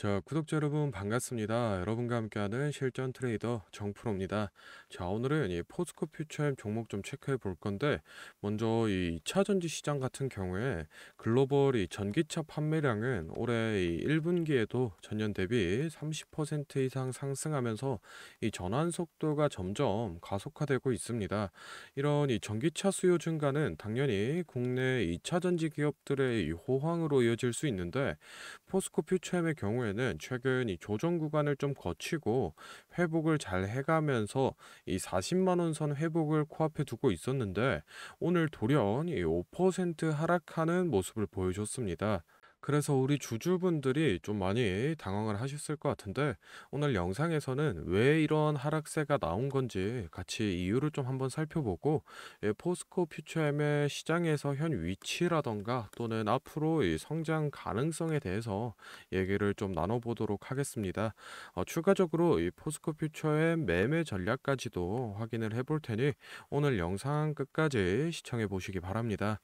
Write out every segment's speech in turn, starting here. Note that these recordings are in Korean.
자, 구독자 여러분 반갑습니다. 여러분과 함께하는 실전 트레이더 정프로입니다. 자, 오늘은 이 포스코 퓨처엠 종목 좀 체크해 볼 건데, 먼저 이 2차 전지 시장 같은 경우에 글로벌 이 전기차 판매량은 올해 이 1분기에도 전년 대비 30% 이상 상승하면서 이 전환 속도가 점점 가속화되고 있습니다. 이런 이 전기차 수요 증가는 당연히 국내 2차 전지 기업들의 이 호황으로 이어질 수 있는데, 포스코 퓨처엠의 경우에는 최근 이 조정 구간을 좀 거치고 회복을 잘 해가면서 이 40만 원 선 회복을 코앞에 두고 있었는데, 오늘 돌연 이 5% 하락하는 모습을 보여줬습니다. 그래서 우리 주주분들이 좀 많이 당황을 하셨을 것 같은데, 오늘 영상에서는 왜 이런 하락세가 나온 건지 같이 이유를 좀 한번 살펴보고, 포스코 퓨처엠의 시장에서 현 위치라던가 또는 앞으로 이 성장 가능성에 대해서 얘기를 좀 나눠보도록 하겠습니다. 추가적으로 이 포스코 퓨처엠 매매 전략까지도 확인을 해볼 테니 오늘 영상 끝까지 시청해 보시기 바랍니다.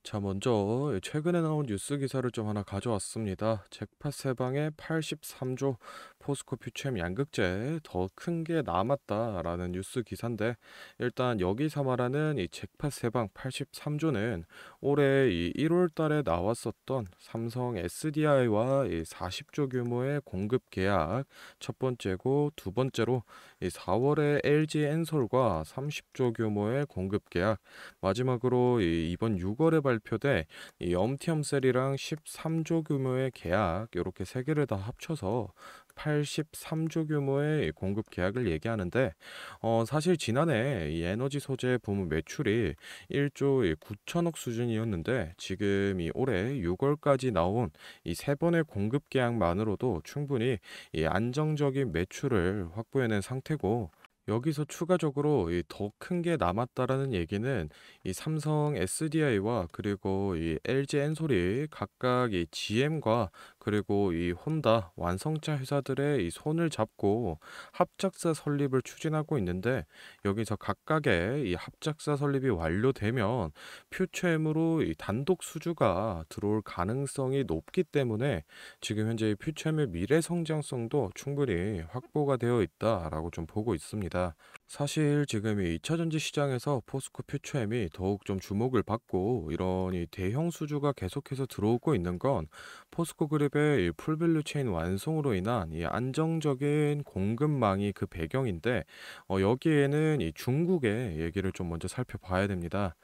자, 먼저 최근에 나온 뉴스 기사를 좀 하나 가져왔습니다. 잭팟 세방의 83조 포스코 퓨처엠 양극재 더 큰 게 남았다라는 뉴스 기사인데, 일단 여기서 말하는 이 잭팟 세방 83조는 올해 이 1월 달에 나왔었던 삼성 SDI와 이 40조 규모의 공급 계약 첫 번째고, 두 번째로 이 4월에 LG 엔솔과 30조 규모의 공급 계약, 마지막으로 이번 6월에 발표돼 이 엄티엄셀이랑 13조 규모의 계약, 이렇게 세 개를 다 합쳐서 83조 규모의 공급 계약을 얘기하는데, 사실 지난해 이 에너지 소재 부문 매출이 1조 9천억 수준이었는데, 지금 이 올해 6월까지 나온 이 세 번의 공급 계약만으로도 충분히 이 안정적인 매출을 확보해낸 상태고, 여기서 추가적으로 이 더 큰 게 남았다라는 얘기는 이 삼성 SDI와 그리고 이 LG 엔솔이 각각 이 GM과 그리고 이 혼다 완성차 회사들의 이 손을 잡고 합작사 설립을 추진하고 있는데, 여기서 각각의 이 합작사 설립이 완료되면 퓨처엠으로 이 단독 수주가 들어올 가능성이 높기 때문에 지금 현재 이 퓨처엠의 미래 성장성도 충분히 확보가 되어 있다라고 좀 보고 있습니다. 사실 지금 이 2차 전지 시장에서 포스코 퓨처엠이 더욱 좀 주목을 받고 이런 이 대형 수주가 계속해서 들어오고 있는 건 포스코 그룹의 이 풀밸류 체인 완성으로 인한 이 안정적인 공급망이 그 배경인데, 여기에는 이 중국의 얘기를 좀 먼저 살펴봐야 됩니다.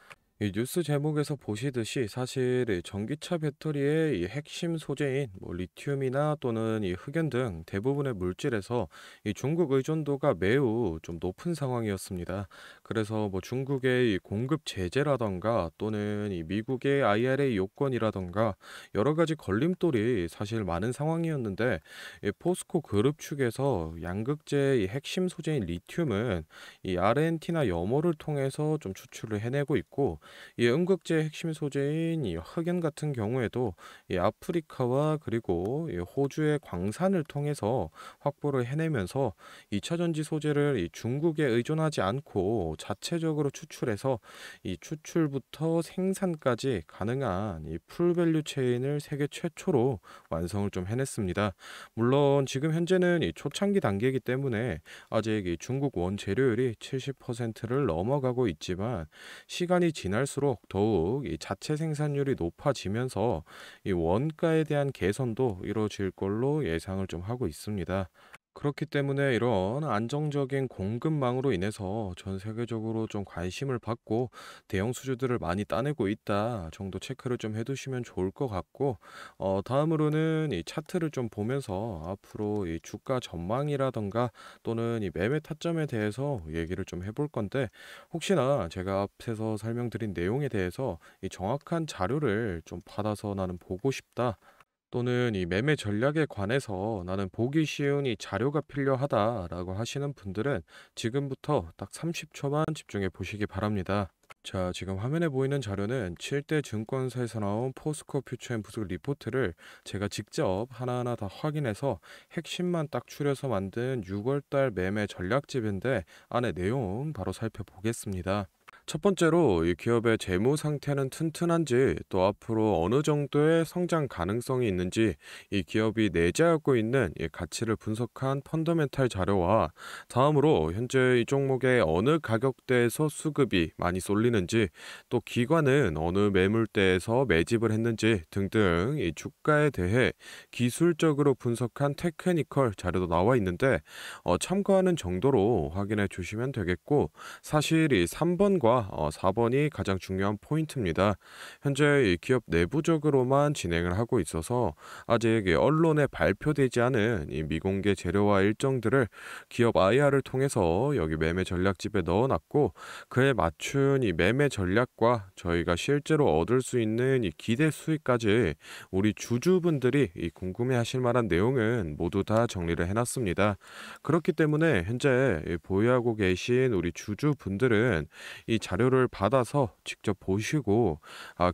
이 뉴스 제목에서 보시듯이 사실 이 전기차 배터리의 이 핵심 소재인 뭐 리튬이나 또는 이 흑연 등 대부분의 물질에서 이 중국 의존도가 매우 좀 높은 상황이었습니다. 그래서 뭐 중국의 이 공급 제재라던가 또는 이 미국의 IRA 요건이라던가 여러 가지 걸림돌이 사실 많은 상황이었는데, 이 포스코 그룹 측에서 양극재의 이 핵심 소재인 리튬은 이 아르헨티나 염호를 통해서 좀 추출을 해내고 있고, 이 음극재의 핵심 소재인 이 흑연 같은 경우에도 이 아프리카와 그리고 이 호주의 광산을 통해서 확보를 해내면서 2차 전지 소재를 이 중국에 의존하지 않고 자체적으로 추출해서 이 추출부터 생산까지 가능한 이 풀밸류 체인을 세계 최초로 완성을 좀 해냈습니다. 물론 지금 현재는 이 초창기 단계이기 때문에 아직 이 중국 원재료율이 70%를 넘어가고 있지만, 시간이 지날수록 더욱 이 자체 생산률이 높아지면서 이 원가에 대한 개선도 이루어질 걸로 예상을 좀 하고 있습니다. 그렇기 때문에 이런 안정적인 공급망으로 인해서 전 세계적으로 좀 관심을 받고 대형 수주들을 많이 따내고 있다 정도 체크를 좀 해두시면 좋을 것 같고, 다음으로는 이 차트를 좀 보면서 앞으로 이 주가 전망이라던가 또는 이 매매 타점에 대해서 얘기를 좀 해볼 건데, 혹시나 제가 앞에서 설명드린 내용에 대해서 이 정확한 자료를 좀 받아서 나는 보고 싶다, 또는 이 매매 전략에 관해서 나는 보기 쉬운 이 자료가 필요하다라고 하시는 분들은 지금부터 딱 30초만 집중해 보시기 바랍니다. 자, 지금 화면에 보이는 자료는 7대 증권사에서 나온 포스코 퓨처엠 부속 리포트를 제가 직접 하나하나 다 확인해서 핵심만 딱 추려서 만든 6월달 매매 전략집인데, 안에 내용 바로 살펴보겠습니다. 첫 번째로 이 기업의 재무 상태는 튼튼한지, 또 앞으로 어느 정도의 성장 가능성이 있는지, 이 기업이 내재하고 있는 이 가치를 분석한 펀더멘탈 자료와, 다음으로 현재 이 종목의 어느 가격대에서 수급이 많이 쏠리는지, 또 기관은 어느 매물대에서 매집을 했는지 등등 이 주가에 대해 기술적으로 분석한 테크니컬 자료도 나와 있는데, 참고하는 정도로 확인해 주시면 되겠고, 사실 이 3번과 4번이 가장 중요한 포인트입니다. 현재 이 기업 내부적으로만 진행을 하고 있어서 아직 이 언론에 발표되지 않은 이 미공개 재료와 일정들을 기업 IR을 통해서 여기 매매 전략집에 넣어놨고, 그에 맞춘 이 매매 전략과 저희가 실제로 얻을 수 있는 이 기대 수익까지 우리 주주분들이 이 궁금해하실 만한 내용은 모두 다 정리를 해놨습니다. 그렇기 때문에 현재 이 보유하고 계신 우리 주주분들은 이 자료를 받아서 직접 보시고,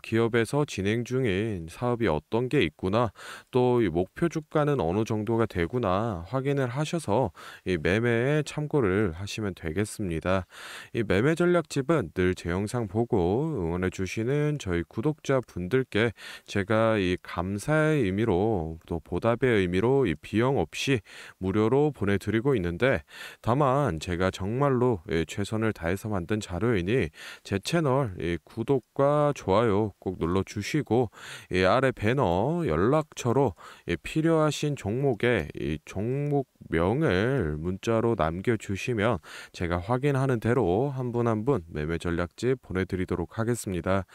기업에서 진행 중인 사업이 어떤 게 있구나, 또 이 목표 주가는 어느 정도가 되구나 확인을 하셔서 이 매매에 참고를 하시면 되겠습니다. 이 매매 전략집은 늘 제 영상 보고 응원해 주시는 저희 구독자 분들께 제가 이 감사의 의미로, 또 보답의 의미로 이 비용 없이 무료로 보내드리고 있는데, 다만 제가 정말로 최선을 다해서 만든 자료이니 제 채널 구독과 좋아요 꼭 눌러주시고, 아래 배너 연락처로 필요하신 종목의 이 종목명을 문자로 남겨주시면 제가 확인하는 대로 한 분 한 분 매매 전략집 보내드리도록 하겠습니다.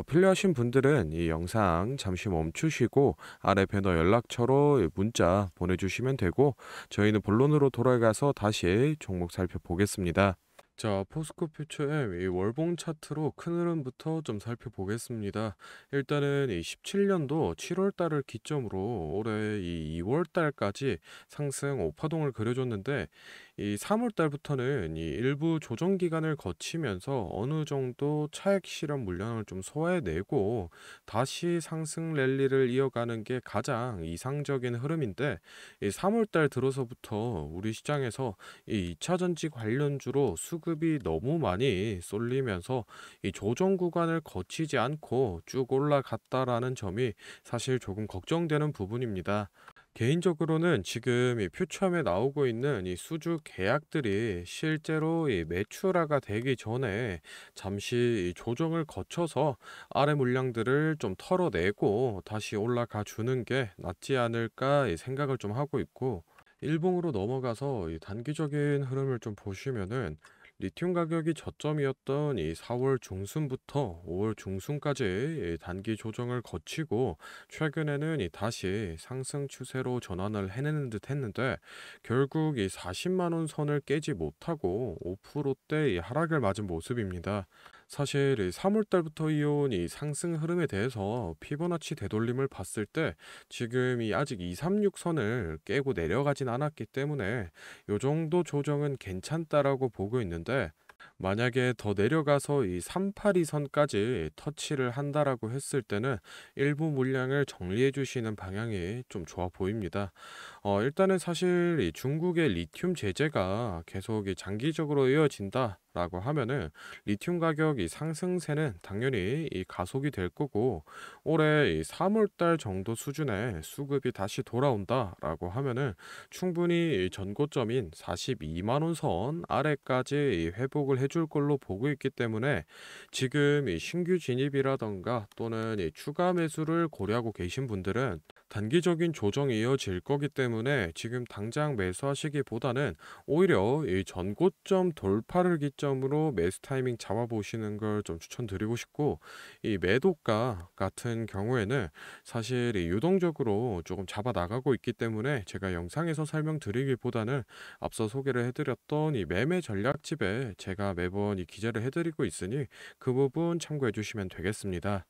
필요하신 분들은 이 영상 잠시 멈추시고 아래 배너 연락처로 문자 보내주시면 되고, 저희는 본론으로 돌아가서 다시 종목 살펴보겠습니다. 자, 포스코 퓨처엠 이 월봉 차트로 큰 흐름부터 좀 살펴보겠습니다. 일단은 이 17년도 7월 달을 기점으로 올해 이 2월 달까지 상승 오파동을 그려줬는데, 이 3월 달부터는 이 일부 조정 기간을 거치면서 어느 정도 차익 실현 물량을 좀 소화해내고 다시 상승 랠리를 이어가는 게 가장 이상적인 흐름인데, 이 3월 달 들어서부터 우리 시장에서 이 2차 전지 관련주로 수급이 너무 많이 쏠리면서 이 조정 구간을 거치지 않고 쭉 올라갔다라는 점이 사실 조금 걱정되는 부분입니다. 개인적으로는 지금 이 퓨처엠에 나오고 있는 이 수주 계약들이 실제로 이 매출화가 되기 전에 잠시 이 조정을 거쳐서 아래 물량들을 좀 털어내고 다시 올라가 주는 게 낫지 않을까 이 생각을 좀 하고 있고, 일봉으로 넘어가서 이 단기적인 흐름을 좀 보시면은 리튬 가격이 저점이었던 이 4월 중순부터 5월 중순까지 이 단기 조정을 거치고 최근에는 이 다시 상승 추세로 전환을 해내는 듯 했는데, 결국 이 40만 원 선을 깨지 못하고 5%대 이 하락을 맞은 모습입니다. 사실 이 3월 달부터 이어온 이 상승 흐름에 대해서 피보나치 되돌림을 봤을 때 지금 이 아직 236선을 깨고 내려가진 않았기 때문에 요 정도 조정은 괜찮다라고 보고 있는데, 만약에 더 내려가서 이 382선까지 터치를 한다라고 했을 때는 일부 물량을 정리해 주시는 방향이 좀 좋아 보입니다. 일단은 사실 이 중국의 리튬 제재가 계속 이 장기적으로 이어진다 라고 하면은 리튬 가격이 상승세는 당연히 이 가속이 될 거고, 올해 이 3월 달 정도 수준의 수급이 다시 돌아온다라고 하면은 충분히 이 전고점인 42만 원 선 아래까지 이 회복을 해줄 걸로 보고 있기 때문에, 지금 이 신규 진입이라던가 또는 이 추가 매수를 고려하고 계신 분들은 단기적인 조정이 이어질 거기 때문에 지금 당장 매수하시기보다는 오히려 이 전고점 돌파를 기점으로 매수 타이밍 잡아보시는 걸 좀 추천드리고 싶고, 이 매도가 같은 경우에는 사실 이 유동적으로 조금 잡아 나가고 있기 때문에 제가 영상에서 설명드리기보다는 앞서 소개를 해드렸던 이 매매 전략집에 제가 매번 이 기재를 해드리고 있으니 그 부분 참고해 주시면 되겠습니다.